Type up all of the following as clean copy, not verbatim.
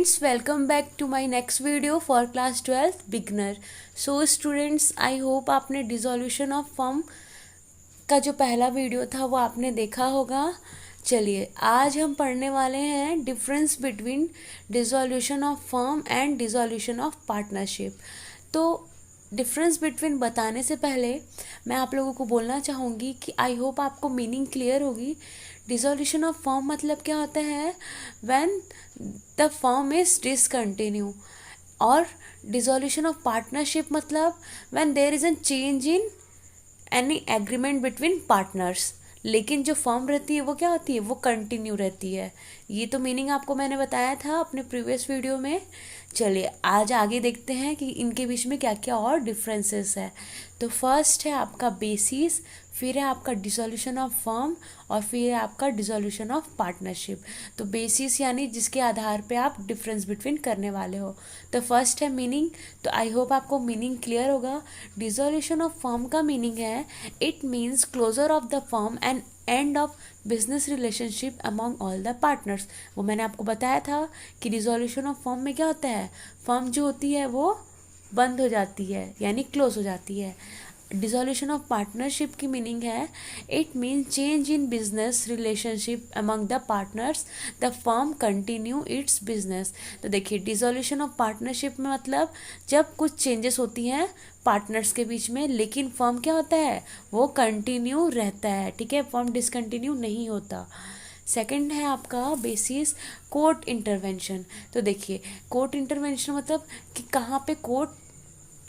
Friends, welcome back to my next video for class 12th beginner. So students, I hope आपने dissolution of firm का जो पहला video था वो आपने देखा होगा. चलिए आज हम पढ़ने वाले हैं difference between dissolution of form and dissolution of partnership. तो डिफरेंस बिटवीन बताने से पहले मैं आप लोगों को बोलना चाहूँगी कि आई होप आपको मीनिंग क्लियर होगी. डिसोल्यूशन ऑफ फॉर्म मतलब क्या होता है? When the firm is discontinue. और डिसोल्यूशन ऑफ पार्टनरशिप मतलब when there is an change in any agreement between partners. लेकिन जो फॉर्म रहती है वो क्या होती है? वो कंटिन्यू रहती है. ये तो मीनिंग आपको मैंने बताया था अपने प्रीवियस वीडियो में. चलिए आज आगे देखते हैं कि इनके बीच में क्या क्या और डिफरेंसेस है. तो फर्स्ट है आपका बेसिस, फिर है आपका डिसोल्यूशन ऑफ फॉर्म और फिर है आपका डिसोल्यूशन ऑफ पार्टनरशिप. तो बेसिस यानी जिसके आधार पे आप डिफरेंस बिटवीन करने वाले हो. तो फर्स्ट है मीनिंग. तो आई होप आपको मीनिंग क्लियर होगा. डिसोल्यूशन ऑफ फॉर्म का मीनिंग है it means closure of the firm and end of business relationship among all the partners. वो मैंने आपको बताया था कि डिसोल्यूशन ऑफ फॉर्म में क्या होता है? फॉर्म जो होती है वो बंद हो जाती है यानी क्लोज हो जाती है. डिसोल्यूशन ऑफ पार्टनरशिप की मीनिंग है it mean change in business relationship among the partners, the firm continue its business. तो देखिए डिसोल्यूशन ऑफ पार्टनरशिप में मतलब जब कुछ चेंजेस होती हैं पार्टनर्स के बीच में, लेकिन फर्म क्या होता है? वो कंटिन्यू रहता है. ठीक है, फर्म डिसकंटिन्यू नहीं होता. सेकंड है आपका बेसिस कोर्ट इंटरवेंशन. तो देखिए कोर्ट इंटरवेंशन मतलब कि कहाँ पे कोर्ट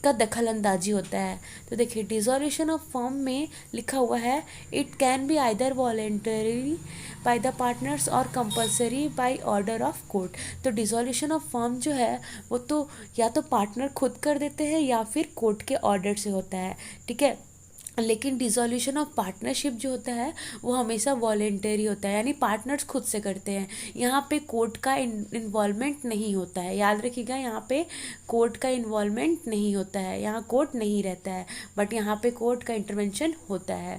का दखल अंदाजी होता है. तो देखिए डिसोल्यूशन ऑफ फॉर्म में लिखा हुआ है it can be either voluntary by the partners और compulsory by order of court. तो डिसोल्यूशन ऑफ फॉर्म जो है वो तो या तो पार्टनर खुद कर देते हैं या फिर कोर्ट के ऑर्डर से होता है. ठीक है, लेकिन डिसोल्यूशन ऑफ पार्टनरशिप जो होता है वो हमेशा वॉलेंटरी होता है यानी पार्टनर्स खुद से करते हैं. यहाँ पे कोर्ट का इन्वॉल्वमेंट नहीं होता है. याद रखिएगा यहाँ पे कोर्ट का इन्वॉल्वमेंट नहीं होता है, यहाँ कोर्ट नहीं रहता है, बट यहाँ पे कोर्ट का इंटरवेंशन होता है.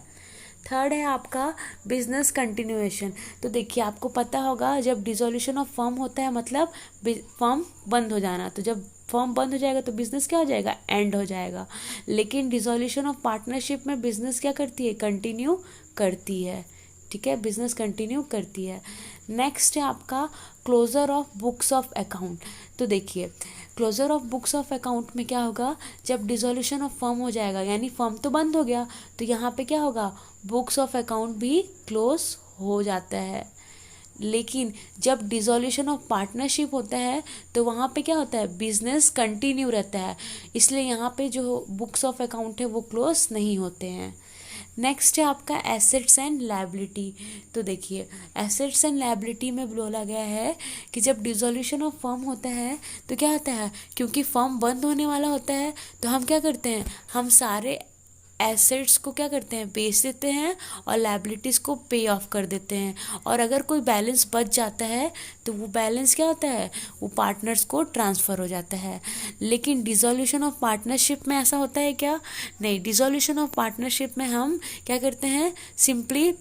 थर्ड है आपका बिजनेस कंटिन्यूएशन. तो देखिए आपको पता होगा जब डिसोल्यूशन ऑफ फर्म होता है मतलब फर्म बंद हो जाना. तो जब फर्म बंद हो जाएगा तो बिजनेस क्या हो जाएगा? एंड हो जाएगा. लेकिन डिसोल्यूशन ऑफ पार्टनरशिप में बिजनेस क्या करती है? कंटिन्यू करती है. ठीक है, बिजनेस कंटिन्यू करती है. नेक्स्ट है आपका closure of books of account. तो देखिए closure of books of account में क्या होगा? जब डिसोल्यूशन ऑफ फर्म हो जाएगा यानी फर्म तो बंद हो गया तो यहाँ पे क्या होगा? बुक्स ऑफ अकाउंट भी क्लोज हो जाता है. लेकिन जब डिसोल्यूशन ऑफ पार्टनरशिप होता है तो वहाँ पे क्या होता है? बिजनेस कंटिन्यू रहता है, इसलिए यहाँ पे जो बुक्स ऑफ अकाउंट है वो क्लोज नहीं होते हैं. नेक्स्ट है आपका एसेट्स एंड लायबिलिटी. तो देखिए एसेट्स एंड लायबिलिटी में बोला गया है कि जब डिसोल्यूशन ऑफ फर्म होता है तो क्या होता है? क्योंकि फर्म बंद होने वाला होता है तो हम क्या करते हैं? हम सारे एसेट्स को क्या करते हैं? बेच देते हैं और लायबिलिटीज़ को पे ऑफ कर देते हैं. और अगर कोई बैलेंस बच जाता है तो वो बैलेंस क्या होता है? वो पार्टनर्स को ट्रांसफ़र हो जाता है. लेकिन डिसोल्यूशन ऑफ पार्टनरशिप में ऐसा होता है क्या? नहीं. डिसोल्यूशन ऑफ पार्टनरशिप में हम क्या करते हैं? सिंपली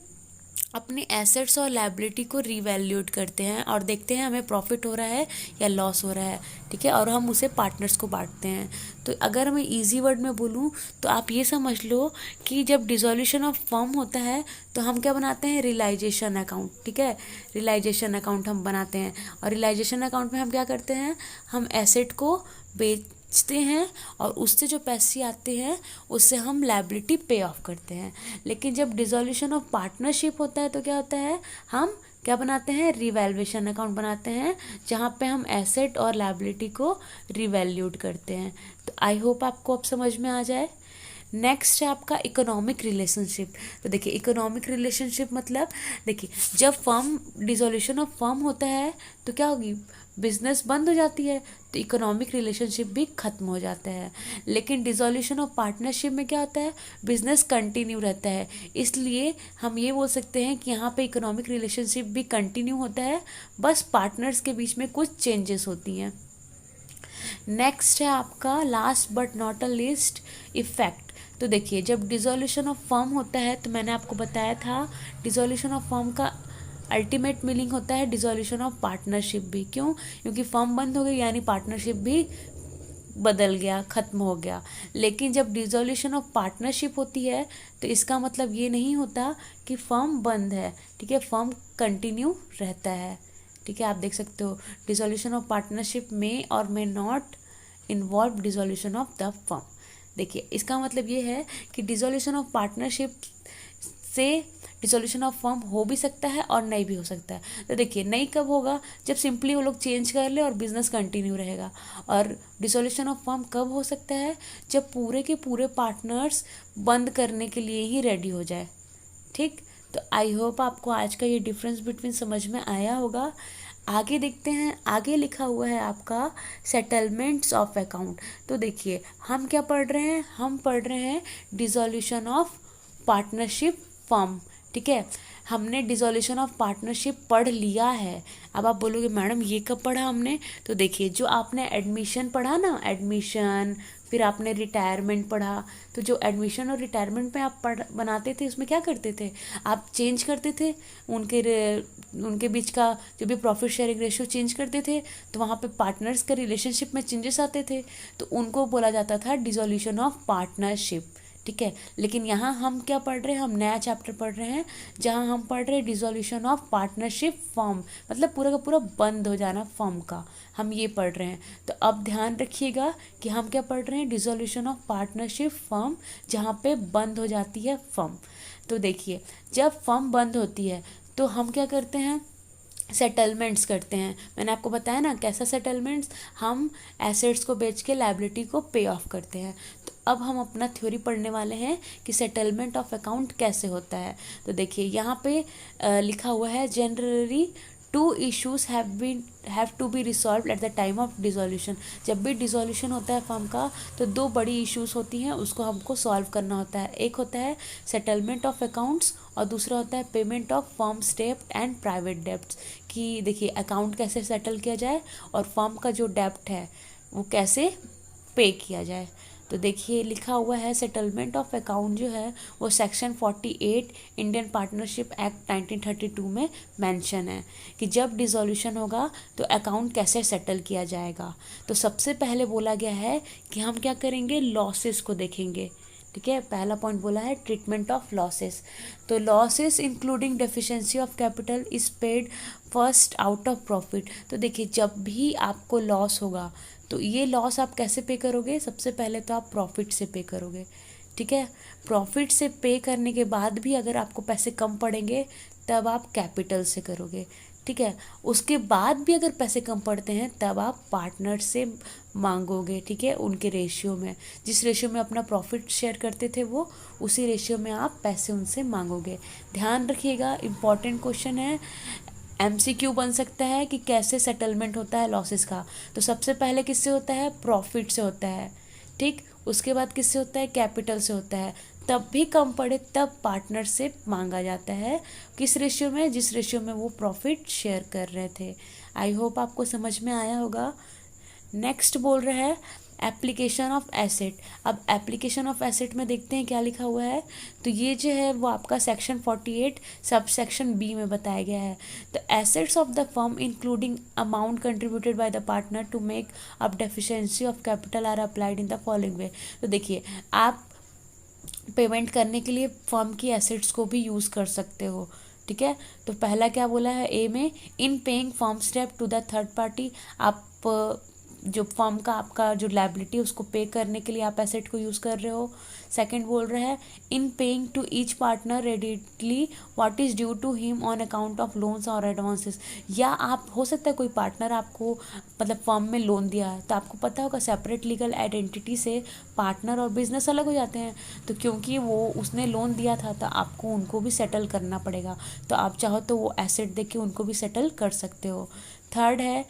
अपनी एसेट्स और लायबिलिटी को रीवैल्यूएट करते हैं और देखते हैं हमें प्रॉफिट हो रहा है या लॉस हो रहा है. ठीक है, और हम उसे पार्टनर्स को बांटते हैं. तो अगर मैं इजी वर्ड में बोलूँ तो आप ये समझ लो कि जब डिसोल्यूशन ऑफ फर्म होता है तो हम क्या बनाते हैं? Realisation account. ठीक है, रियलाइजेशन अकाउंट हम बनाते हैं और रियलाइजेशन अकाउंट में हम क्या करते हैं? हम एसेट को बेचते हैं और उससे जो पैसे आते हैं उससे हम लायबिलिटी पे ऑफ करते हैं. लेकिन जब डिसोल्यूशन ऑफ पार्टनरशिप होता है तो क्या होता है? हम क्या बनाते हैं? रिवैल्यूएशन अकाउंट बनाते हैं जहाँ पे हम एसेट और लायबिलिटी को रिवैल्यूड करते हैं. तो आई होप आपको अब समझ में आ जाए. नेक्स्ट है आपका इकोनॉमिक रिलेशनशिप. तो देखिए इकोनॉमिक रिलेशनशिप मतलब देखिए जब फर्म डिसोल्यूशन ऑफ फर्म होता है तो क्या होगी? बिजनेस बंद हो जाती है तो इकोनॉमिक रिलेशनशिप भी खत्म हो जाता है. लेकिन डिसोल्यूशन ऑफ पार्टनरशिप में क्या होता है? बिजनेस कंटिन्यू रहता है, इसलिए हम ये बोल सकते हैं कि यहाँ पे इकोनॉमिक रिलेशनशिप भी कंटिन्यू होता है, बस पार्टनर्स के बीच में कुछ चेंजेस होती हैं. नेक्स्ट है आपका last but not a least effect. तो देखिए जब डिसोल्यूशन ऑफ फर्म होता है तो मैंने आपको बताया था डिसोल्यूशन ऑफ फर्म का अल्टीमेट मीनिंग होता है डिसॉल्यूशन ऑफ पार्टनरशिप भी। क्यों? क्योंकि फर्म बंद हो गई यानी पार्टनरशिप भी बदल गया, ख़त्म हो गया। लेकिन जब डिसॉल्यूशन ऑफ पार्टनरशिप होती है तो इसका मतलब ये नहीं होता कि फर्म बंद है, ठीक है, फर्म कंटिन्यू रहता है। ठीक है, आप देख सकते हो डिसॉल्यूशन ऑफ पार्टनरशिप में और may not involve dissolution of the firm. देखिए इसका मतलब ये है कि डिसॉल्यूशन ऑफ पार्टनरशिप से डिसोल्यूशन ऑफ फर्म हो भी सकता है और नहीं भी हो सकता है। तो देखिए नहीं कब होगा? जब सिंपली वो लोग चेंज कर ले और बिजनेस कंटिन्यू रहेगा। और डिसोल्यूशन ऑफ फर्म कब हो सकता है? जब पूरे के पूरे पार्टनर्स बंद करने के लिए ही रेडी हो जाए। ठीक, तो आई होप आपको आज का ये डिफरेंस बिटवीन समझ में आया होगा। आगे देखते हैं, आगे लिखा हुआ है आपका सेटलमेंट्स ऑफ अकाउंट। तो देखिए हम क्या पढ़ रहे हैं? हम पढ़ रहे हैं डिसोल्यूशन ऑफ पार्टनरशिप फर्म। ठीक है, हमने डिसोल्यूशन ऑफ पार्टनरशिप पढ़ लिया है। अब आप बोलोगे मैडम ये कब पढ़ा हमने? तो देखिए जो आपने एडमिशन पढ़ा ना, एडमिशन, फिर आपने रिटायरमेंट पढ़ा, तो जो एडमिशन और रिटायरमेंट में आप बनाते थे उसमें क्या करते थे? आप चेंज करते थे उनके बीच का जो भी प्रॉफिट शेयरिंग रेशियो चेंज करते थे, तो वहाँ पे पार्टनर्स के रिलेशनशिप में चेंजेस आते थे, तो उनको बोला जाता था डिसोल्यूशन ऑफ पार्टनरशिप। ठीक है, लेकिन यहाँ हम क्या पढ़ रहे हैं? हम नया चैप्टर पढ़ रहे हैं जहाँ हम पढ़ रहे हैं डिसोल्यूशन ऑफ पार्टनरशिप फर्म, मतलब पूरा का पूरा बंद हो जाना फर्म का, हम ये पढ़ रहे हैं। तो अब ध्यान रखिएगा कि हम क्या पढ़ रहे हैं? डिसोल्यूशन ऑफ पार्टनरशिप फर्म, जहाँ पे बंद हो जाती है फर्म। तो देखिए जब फर्म बंद होती है तो हम क्या करते हैं? सेटलमेंट्स करते हैं। मैंने आपको बताया ना कैसा सेटलमेंट्स, हम एसेट्स को बेच के लायबिलिटी को पे ऑफ करते हैं। तो अब हम अपना थ्योरी पढ़ने वाले हैं कि सेटलमेंट ऑफ अकाउंट कैसे होता है। तो देखिए यहाँ पे लिखा हुआ है generally two issues have to be resolve at the time of dissolution. जब भी डिसोल्यूशन होता है फर्म का तो दो बड़ी इश्यूज होती हैं, उसको हमको सॉल्व करना होता है। एक होता है सेटलमेंट ऑफ अकाउंट्स और दूसरा होता है पेमेंट ऑफ फर्म्स डेब्ट एंड प्राइवेट डेब्ट्स। कि देखिए अकाउंट कैसे सेटल किया जाए और फर्म का जो डेब्ट है वो कैसे पे किया जाए। तो देखिए लिखा हुआ है सेटलमेंट ऑफ अकाउंट जो है वो सेक्शन 48 इंडियन पार्टनरशिप एक्ट 1932 में मेंशन है कि जब डिसोल्यूशन होगा तो अकाउंट कैसे सेटल किया जाएगा। तो सबसे पहले बोला गया है कि हम क्या करेंगे? लॉसेस को देखेंगे। ठीक है, पहला पॉइंट बोला है ट्रीटमेंट ऑफ लॉसेस। तो losses including deficiency of capital is paid first out of profit. तो देखिए जब भी आपको लॉस होगा तो ये लॉस आप कैसे पे करोगे? सबसे पहले तो आप प्रॉफिट से पे करोगे। ठीक है, प्रॉफिट से पे करने के बाद भी अगर आपको पैसे कम पड़ेंगे तब आप कैपिटल से करोगे। ठीक है, उसके बाद भी अगर पैसे कम पड़ते हैं तब आप पार्टनर से मांगोगे। ठीक है, उनके रेशियो में, जिस रेशियो में अपना प्रॉफिट शेयर करते थे वो उसी रेशियो में आप पैसे उनसे मांगोगे। ध्यान रखिएगा, इम्पॉर्टेंट क्वेश्चन है, MCQ बन सकता है कि कैसे सेटलमेंट होता है लॉसेस का। तो सबसे पहले किससे होता है? प्रॉफिट से होता है। ठीक, उसके बाद किससे होता है? कैपिटल से होता है। तब भी कम पड़े तब पार्टनर से मांगा जाता है। किस रेशियो में? जिस रेशियो में वो प्रॉफिट शेयर कर रहे थे। आई होप आपको समझ में आया होगा। नेक्स्ट बोल रहा है एप्लीकेशन ऑफ एसेट। अब एप्लीकेशन ऑफ एसेट में देखते हैं क्या लिखा हुआ है। तो ये जो है वो आपका सेक्शन 48 सब सेक्शन बी में बताया गया है। तो assets of the firm including amount contributed by the partner to make up deficiency of capital are applied in the following way. तो देखिए आप पेमेंट करने के लिए फर्म की एसेट्स को भी यूज़ कर सकते हो। ठीक है, तो पहला क्या बोला है ए में? In paying firm step to the third party. आप जो फर्म का आपका जो लायबिलिटी उसको पे करने के लिए आप एसेट को यूज़ कर रहे हो। सेकंड बोल रहा है in paying to each partner rateably what is due to him on account of loans और एडवांसेस। या आप हो सकता है कोई पार्टनर आपको मतलब फर्म में लोन दिया है तो आपको पता होगा सेपरेट लीगल आइडेंटिटी से पार्टनर और बिजनेस अलग हो जाते हैं। तो क्योंकि वो उसने लोन दिया था तो आपको उनको भी सेटल करना पड़ेगा। तो आप चाहो तो वो एसेट दे के उनको भी सेटल कर सकते हो। थर्ड है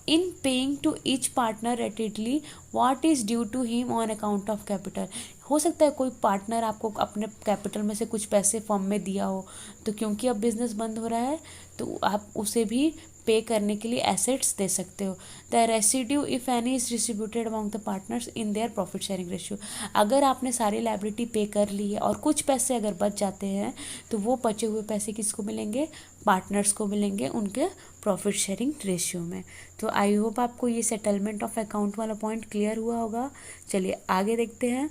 in paying to each partner rateably what is due to him on account of capital. हो सकता है कोई पार्टनर आपको अपने कैपिटल में से कुछ पैसे फर्म में दिया हो, तो क्योंकि अब बिजनेस बंद हो रहा है तो आप उसे भी पे करने के लिए एसेट्स दे सकते हो। The residue if any is distributed among the partners in their profit sharing ratio. अगर आपने सारी लायबिलिटी पे कर ली है और कुछ पैसे अगर बच जाते हैं तो वो बचे हुए पैसे किसको मिलेंगे, पार्टनर्स को मिलेंगे उनके प्रॉफिट शेयरिंग रेशियो में। तो आई होप आपको ये सेटलमेंट ऑफ अकाउंट वाला पॉइंट क्लियर हुआ होगा। चलिए आगे देखते हैं।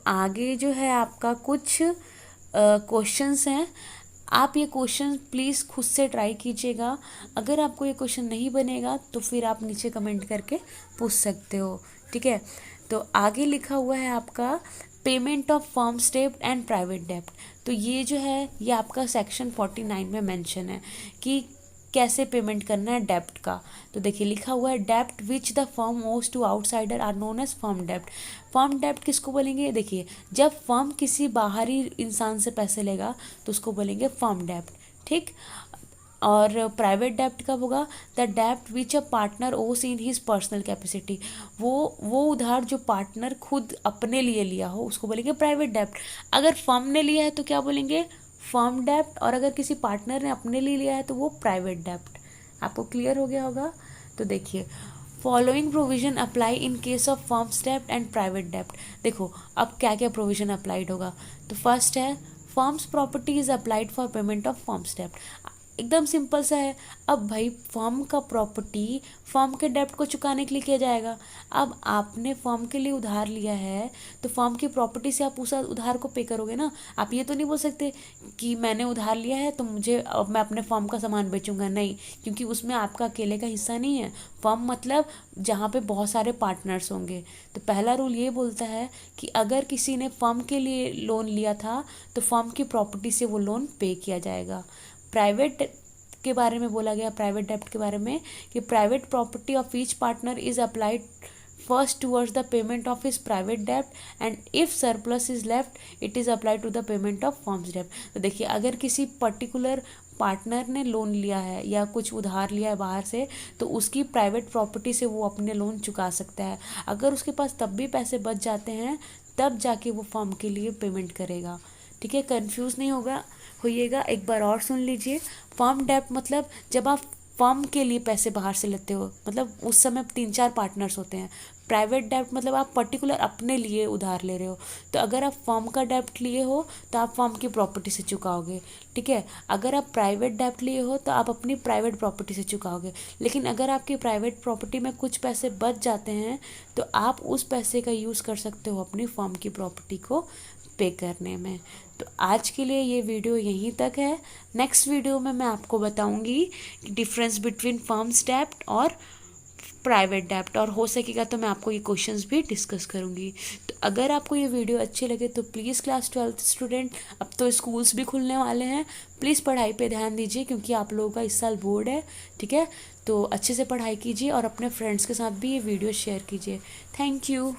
आगे जो है आपका कुछ क्वेश्चंस हैं। आप ये क्वेश्चन प्लीज़ खुद से ट्राई कीजिएगा। अगर आपको ये क्वेश्चन नहीं बनेगा तो फिर आप नीचे कमेंट करके पूछ सकते हो, ठीक है। तो आगे लिखा हुआ है आपका पेमेंट ऑफ फर्म्स डेब्ट एंड प्राइवेट डेब्ट। तो ये जो है ये आपका सेक्शन 49 में मेंशन है कि कैसे पेमेंट करना है डेब्ट का। तो देखिए लिखा हुआ है डेब्ट विच द फर्म ओज to outsider are known as firm डेब्ट। फर्म डेब्ट किसको बोलेंगे, देखिए जब फर्म किसी बाहरी इंसान से पैसे लेगा तो उसको बोलेंगे फर्म डेब्ट, ठीक। और प्राइवेट डेब्ट कब होगा, द डेब्ट विच अ पार्टनर ओस इन हिज पर्सनल कैपेसिटी। वो उधार जो पार्टनर खुद अपने लिए लिया हो उसको बोलेंगे प्राइवेट डेब्ट। अगर फर्म ने लिया है तो क्या बोलेंगे, फर्म डेब्ट। और अगर किसी पार्टनर ने अपने लिए लिया है तो वो प्राइवेट डेब्ट। आपको क्लियर हो गया होगा। तो देखिए following provision apply in case of firms डेब्ट एंड प्राइवेट डेब्ट। देखो अब क्या क्या प्रोविजन अप्लाइड होगा। तो फर्स्ट है firms property is applied for payment of firms डेब्ट। एकदम सिंपल सा है। अब भाई फर्म का प्रॉपर्टी फर्म के डेब्ट को चुकाने के लिए किया जाएगा। अब आपने फर्म के लिए उधार लिया है तो फर्म की प्रॉपर्टी से आप उस उधार को पे करोगे ना। आप ये तो नहीं बोल सकते कि मैंने उधार लिया है तो मुझे अब मैं अपने फर्म का सामान बेचूंगा, नहीं, क्योंकि उसमें आपका अकेले का हिस्सा नहीं है। फर्म मतलब जहाँ पे बहुत सारे पार्टनर्स होंगे। तो पहला रूल ये बोलता है कि अगर किसी ने फर्म के लिए लोन लिया था तो फर्म की प्रॉपर्टी से वो लोन पे किया जाएगा। प्राइवेट के बारे में बोला गया, प्राइवेट डेब्ट के बारे में, कि private property of each partner is applied first towards the payment of his private डेब्ट and if surplus is left it is applied to the payment of firms डेब्ट। तो देखिए अगर किसी पर्टिकुलर पार्टनर ने लोन लिया है या कुछ उधार लिया है बाहर से तो उसकी प्राइवेट प्रॉपर्टी से वो अपने लोन चुका सकता है। अगर उसके पास तब भी पैसे बच जाते हैं तब जाके वो फर्म के लिए पेमेंट करेगा, ठीक है। कंफ्यूज नहीं होइएगा, एक बार और सुन लीजिए। फर्म डेब्ट मतलब जब आप फर्म के लिए पैसे बाहर से लेते हो, मतलब उस समय 3-4 पार्टनर्स होते हैं। प्राइवेट डेब्ट मतलब आप पर्टिकुलर अपने लिए उधार ले रहे हो। तो अगर आप फर्म का डेब्ट लिए हो तो आप फर्म की प्रॉपर्टी से चुकाओगे, ठीक है। अगर आप प्राइवेट डेब्ट लिए हो तो आप अपनी प्राइवेट प्रॉपर्टी से चुकाओगे। लेकिन अगर आपकी प्राइवेट प्रॉपर्टी में कुछ पैसे बच जाते हैं तो आप उस पैसे का यूज़ कर सकते हो अपनी फर्म की प्रॉपर्टी को पे करने में। तो आज के लिए ये वीडियो यहीं तक है। नेक्स्ट वीडियो में मैं आपको बताऊंगी डिफरेंस बिटवीन फर्म्स डेब्ट और प्राइवेट डेब्ट, और हो सकेगा तो मैं आपको ये क्वेश्चंस भी डिस्कस करूंगी। तो अगर आपको ये वीडियो अच्छी लगे तो प्लीज़ क्लास 12th स्टूडेंट, अब तो स्कूल्स भी खुलने वाले हैं, प्लीज़ पढ़ाई पे ध्यान दीजिए क्योंकि आप लोगों का इस साल बोर्ड है, ठीक है। तो अच्छे से पढ़ाई कीजिए और अपने फ्रेंड्स के साथ भी ये वीडियो शेयर कीजिए। Thank you.